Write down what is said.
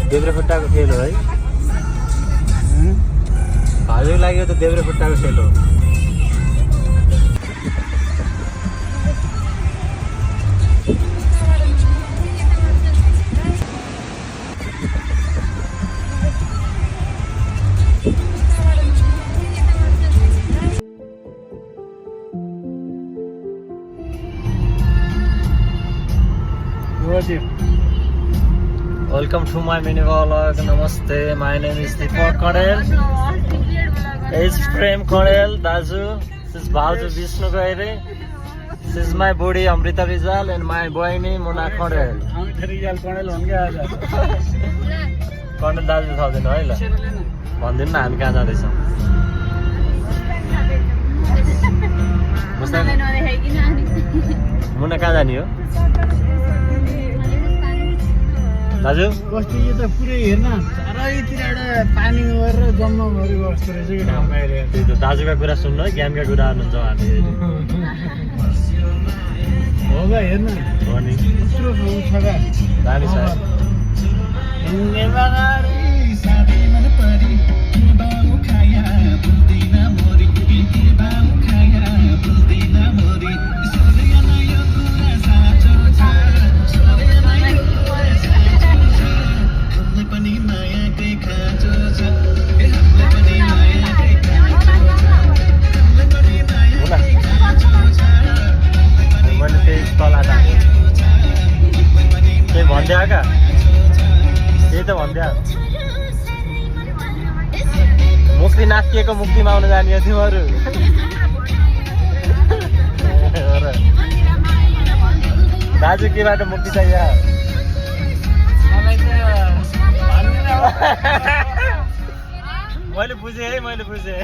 देब्रे खुट्टाको खेल हो है। भालुको लागि त देब्रे खुट्टाको खेल हो। Welcome to my mini vlog. Namaste. My name is Deepak Kandel. It's Prem Kandel, Dazu. This is Bhauju Vishnu Gaire. This is my buddy Amrita Rizal and my boy name Mona Kandel. Rizal Kandel भन्के आज Kandel दाजु थाहा है ल भन्दिनु न हामी कहाँ जाँदैछौँ। मुना कहाँ जाने हो दाजु? कस्तो यो त पुरै हेर्न चारैतिरबाट पानी गरेर जम्मा गरी बस्दो रहेछ कि ठाउँमा हेरेर। त्यही त दाजुका कुरा सुन्नु है, ज्ञानका कुरा हुनुहुन्छ उहाँले। हो बा हेर्न हो नि कत्रो छ बा दामी छ। मुक्ति नाचिएको मुक्तिमा आउन जाने हो तिमीहरू। दाजु केबाट मुक्ति चाहियो? मैले बुझेँ है, मैले बुझेँ।